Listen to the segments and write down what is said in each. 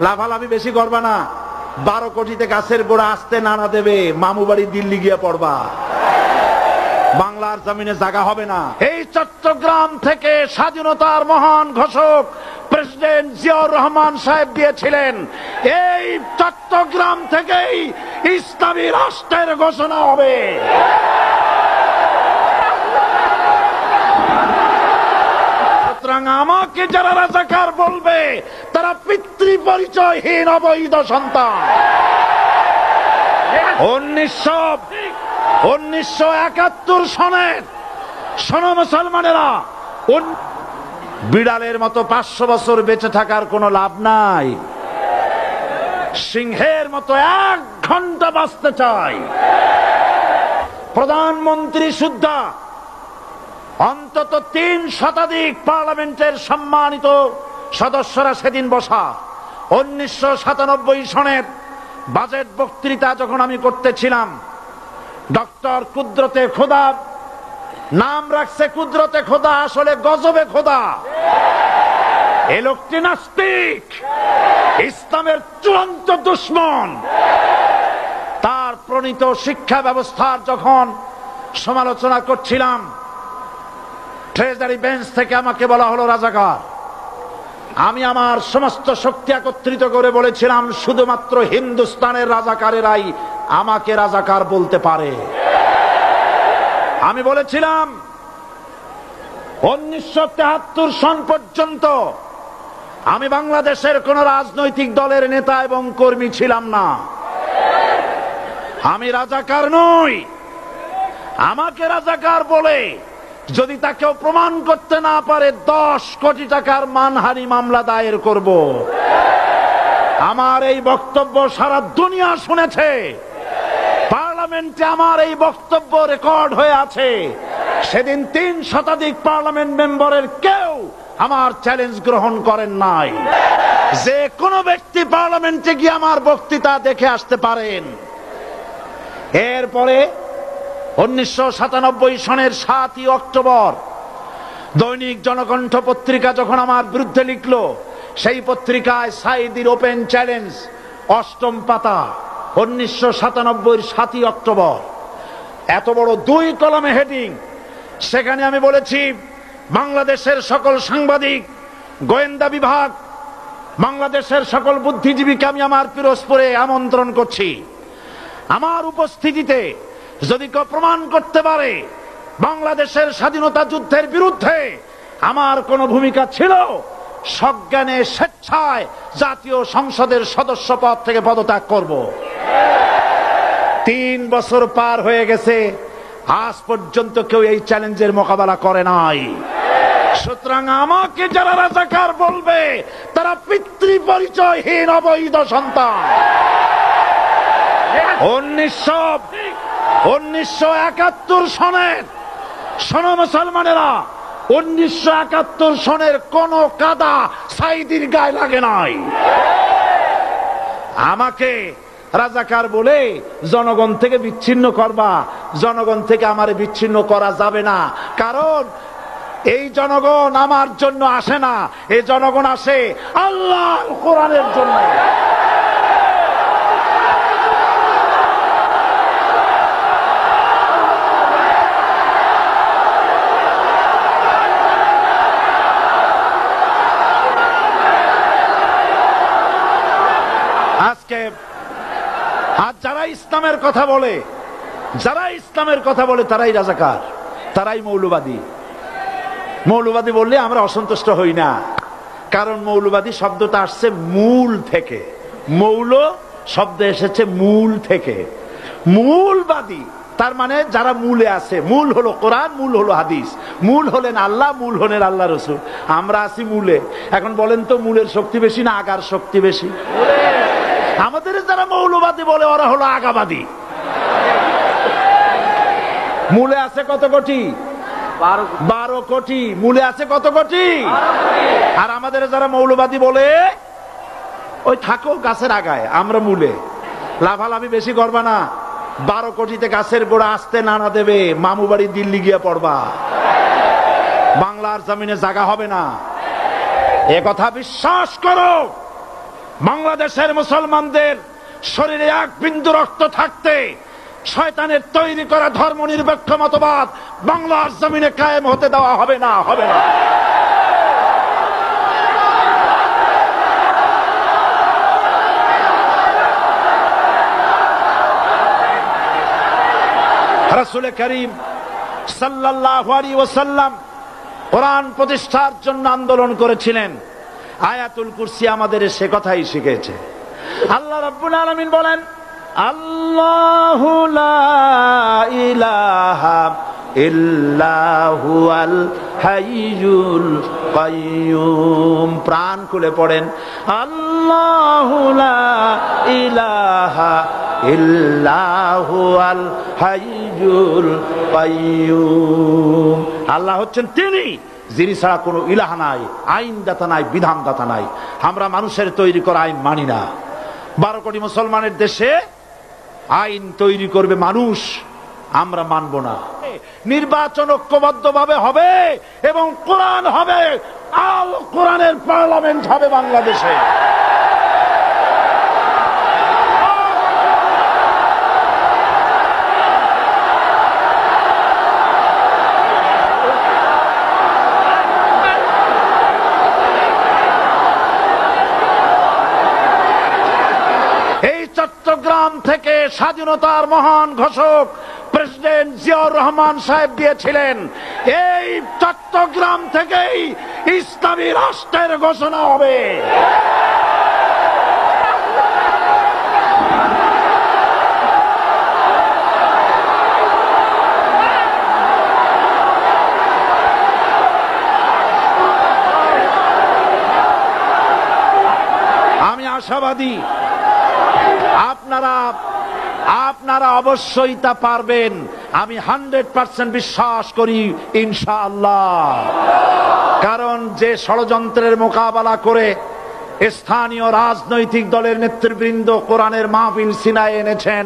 লাভালাভি বেশি করবা না, 12 কোটিতে গাছের গোড়া আসতে নানা দেবে, মামু বাড়ি দিল্লি গিয়ে পড়বা, বাংলার জমিনে জায়গা হবে না। এই চট্টগ্রাম থেকে স্বাধীনতার মহান ঘোষক প্রেসিডেন্ট জিয়াউর রহমান সাহেব দিয়েছিলেন, এই চট্টগ্রাম থেকেই ইসলামী রাষ্ট্রের ঘোষণা হবে। সুতরাং আমাকে যারা রাজাকার বলবে তারা পিতৃ পরিচয়হীন অবৈধ সন্তান। 1971 সনের শোনো মুসলমানেরা, বিড়ালের মতো 500 বছর বেঁচে থাকার কোনো লাভ নাই, সিংহের মতো 1 ঘন্টা বাঁচতে চাই। প্রধানমন্ত্রী সুদ্ধা অন্তত 3 শতাধিক পার্লামেন্টের সম্মানিত সদস্যরা সেদিন বসা। 1997 সনের বাজেট বক্তৃতা যখন আমি করতেছিলাম, ডক্টর কুদরতে খোদা, নাম রাখছে কুদরতে খোদা, আসলে গজবে খোদা। এ লোকটি নাস্তিক, ইসলামের চূড়ান্ত দুশমন। তার প্রণীত শিক্ষা ব্যবস্থার যখন সমালোচনা করছিলাম, ট্রেজারি বেঞ্চ থেকে আমাকে বলা হলো রাজাকার। আমি আমার সমস্ত শক্তি একত্রিত করে বলেছিলাম, শুধুমাত্র হিন্দুস্তানের রাজাকারেরাই আমাকে রাজাকার বলতে পারে। আমি বলেছিলাম 1973 সন পর্যন্ত আমি বাংলাদেশের কোন রাজনৈতিক দলের নেতা এবং কর্মী ছিলাম না। আমি রাজাকার নই। আমাকে রাজাকার বলে যদি তাকেও প্রমাণ করতে না পারে 10 কোটি টাকার মানহানি মামলা দায়ের করব। আমার এই বক্তব্য সারা দুনিয়া শুনেছে, পার্লামেন্টে আমার এই বক্তব্য রেকর্ড হয়ে আছে। সেদিন 3 শতাধিক পার্লামেন্ট মেম্বারের কেউ আমার চ্যালেঞ্জ গ্রহণ করেন নাই। যে কোনো ব্যক্তি পার্লামেন্টে গিয়ে আমার বক্তৃতা দেখে আসতে পারেন। এরপরে 1997 সনের 7ই অক্টোবর দৈনিক জনকণ্ঠ পত্রিকা যখন আমার বিরুদ্ধে লিখল, সেই পত্রিকায় সাইদির ওপেন চ্যালেঞ্জ 8ম পাতা, 1997 7ই অক্টোবর, এত বড় 2 কলমে হেডিং। সেখানে আমি বলেছি, বাংলাদেশের সকল সাংবাদিক, গোয়েন্দা বিভাগ, বাংলাদেশের সকল বুদ্ধিজীবীকে আমি আমার পিরোজপুরে আমন্ত্রণ করছি। আমার উপস্থিতিতে যদি কেউ প্রমাণ করতে পারে বাংলাদেশের স্বাধীনতা যুদ্ধের বিরুদ্ধে আমার কোনো ভূমিকা ছিল, সজ্ঞানে স্বেচ্ছায় জাতীয় সংসদের সদস্য পদ থেকে পদত্যাগ করব। 3 বছর পার হয়ে গেছে, আজ পর্যন্ত কেউ এই চ্যালেঞ্জের মোকাবেলা করে নাই। সুতরাং আমাকে যারা রাজাকার বলবে তারা পিতৃ পরিচয়হীন অবৈধ সন্তান। 1971 সনের শোনো মুসলমানেরা, 1971 সনের কোন কাদা সাইদির গায়ে লাগে নাই। আমাকে রাজাকার বলে জনগণ থেকে বিচ্ছিন্ন করবা, জনগণ থেকে আমারে বিচ্ছিন্ন করা যাবে না। কারণ এই জনগণ আমার জন্য আসে না, এই জনগণ আসে আল্লাহর কোরআনের জন্য। আজ যারা ইসলামের কথা বলে, তারাই রাজাকার, তারাই মৌলবাদী। মৌলবাদী বললে আমরা অসন্তুষ্ট হই না, কারণ মৌলবাদী শব্দটা আসছে মূল থেকে। মৌল শব্দ এসেছে মূল থেকে। মূলবাদী তার মানে যারা মূলে আছে। মূল হলো কোরআন, মূল হলো হাদিস, মূল হলেন আল্লাহ, মূল হলেন আল্লাহ রসুল। আমরা আছি মূলে। এখন বলেন তো, মূলের শক্তি বেশি না আগার শক্তি বেশি? আমাদের যারা মৌলবাদী বলে ওরা হলো আগাবাদী। মূলে আছে কত কোটি? 12 কোটি। মূলে আছে কত কোটি? আর আমাদের যারা মৌলবাদী বলে ওই থাকো গাছের আগায়, আমরা মূলে। লাভালাভি বেশি করবা না, 12 কোটিতে গাছের গোড়া আসতে নানা দেবে, মামু বাড়ি দিল্লি গিয়ে পড়বা, বাংলার জমিনে জায়গা হবে না। এ কথা বিশ্বাস করো। বাংলাদেশের মুসলমানদের শরীরে এক বিন্দু রক্ত থাকতে শয়তানের তৈরি করা ধর্মনিরপেক্ষ মতবাদ বাংলার জমিনে কায়েম হতে দেওয়া হবে না, হবে না। রাসূল করিম সাল্লাল্লাহু আলাইহি ওয়াসাল্লাম কোরআন প্রতিষ্ঠার জন্য আন্দোলন করেছিলেন। আয়াতুল কুরসি আমাদের সে কথাই শিখেছে। আল্লাহ রাব্বুল আলামিন বলেন, আল্লাহু লা ইলাহা ইল্লা হুয়াল হাইয়ুল কাইয়ুম। প্রাণ খুলে পড়েন, আল্লাহু লা ইলাহা ইল্লা হুয়াল হাইয়ুল কাইয়ুম। আল্লাহ হচ্ছেন তিনি, যিনি ছাড়া কোনো ইলাহ নাই, আইনদাতা নাই, বিধানদাতা নাই। আমরা মানুষের তৈরি করা আইন মানি না। 12 কোটি মুসলমানের দেশে আইন তৈরি করবে মানুষ, আমরা মানব না। নির্বাচন ঐক্যবদ্ধভাবে হবে এবং কোরআন হবে, আল কোরআনের পার্লামেন্ট হবে বাংলাদেশে। চট্টগ্রাম থেকে স্বাধীনতার মহান ঘোষক প্রেসিডেন্ট জিয়াউর রহমান সাহেব দিয়েছিলেন। এই চট্টগ্রাম থেকেই ইসলামী রাষ্ট্রের ঘোষণা হবে। আমি আশাবাদী আপনারা অবশ্যই তা পারবেন। আমি 100% বিশ্বাস করি ইনশাআল্লাহ। কারণ যে ষড়যন্ত্রের মোকাবেলা করে স্থানীয় রাজনৈতিক দলের নেতৃবৃন্দ কোরআনের মাহফিল সিনায় এনেছেন,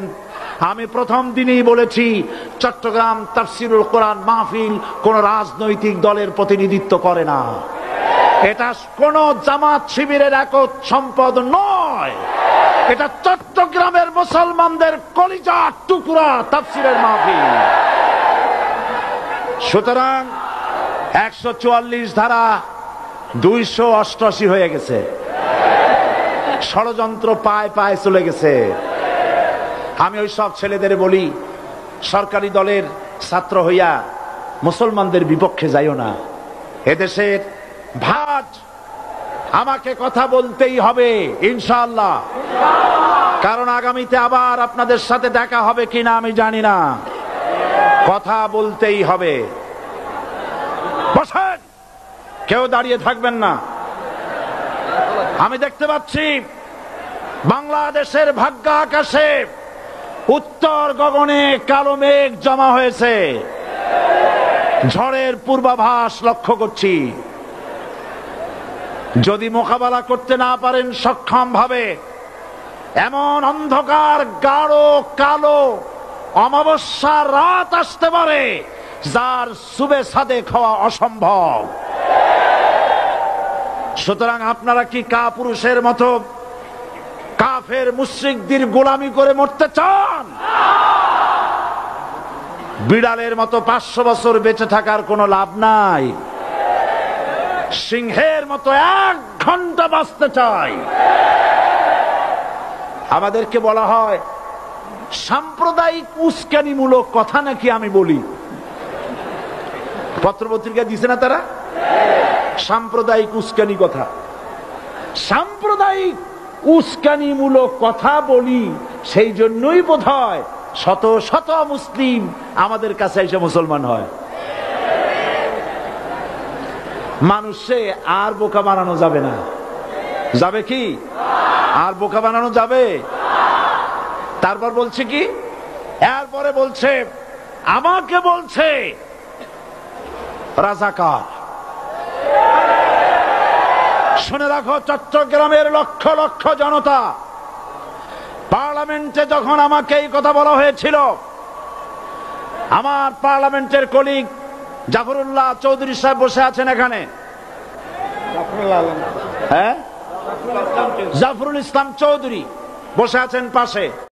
আমি প্রথম দিনই বলেছি চট্টগ্রাম তাফসিরুল কোরআন মাহফিল কোন রাজনৈতিক দলের প্রতিনিধিত্ব করে না। এটা কোন জামাত শিবিরের একক সম্পদ নয়, এটা চট্টগ্রামের মুসলমানদের কলিজার টুকরা তাফসীরের মাহফিল। সুতরাং 144 ধারা 288 হয়ে গেছে, ষড়যন্ত্র পায় পায় চলে গেছে। আমি ওই সব ছেলেদের বলি, সরকারি দলের ছাত্র হইয়া মুসলমানদের বিপক্ষে যাইও না। এদেশের ভাট আমাকে কথা বলতেই হবে ইনশাআল্লাহ। কারণ আগামীতে আবার আপনাদের সাথে দেখা হবে কিনা আমি জানি না, কথা বলতেই হবে। বসেন, কেউ দাঁড়িয়ে থাকবেন না। আমি দেখতে পাচ্ছি বাংলাদেশের ভাগ্য আকাশে উত্তর গগনে কালো মেঘ জমা হয়েছে, ঝড়ের পূর্বাভাস লক্ষ্য করছি। যদি মোকাবেলা করতে না পারেন সক্ষম ভাবে, এমন অন্ধকার গাঢ় কালো অমাবস্যার রাত আসতে পারে যার সুবে সাদেক হওয়া অসম্ভব। সুতরাং আপনারা কি কাপুরুষের মতো কাফের মুশরিকদের গোলামি করে মরতে চান? বিড়ালের মতো 500 বছর বেঁচে থাকার কোনো লাভ নাই। সিংহের মতো 1 ঘন্টা বাঁচতে চাই। আমাদেরকে বলা হয় সাম্প্রদায়িক উস্কানিমূলক কথা নাকি আমি বলি। পত্রপত্রিকা দিছে না তারা, সাম্প্রদায়িক উস্কানি কথা। সাম্প্রদায়িক উস্কানিমূলক কথা বলি, সেই জন্যই বোধহয় শত শত মুসলিম আমাদের কাছে এসে মুসলমান হয়। মানুষে আর বোকা বানানো যাবে না। যাবে কি? আর বোকা বানানো যাবে? তারপর বলছে কি, এরপরে বলছে আমাকে বলছে রাজাকার। শুনে রাখো চট্টগ্রামের লক্ষ লক্ষ জনতা, পার্লামেন্টে যখন আমাকে এই কথা বলা হয়েছিল, আমার পার্লামেন্টের কলিগ জাফরুল্লাহ চৌধুরী সাহেব বসে আছেন এখানে, হ্যাঁ জাফরুল ইসলাম চৌধুরী বসে আছেন পাশে।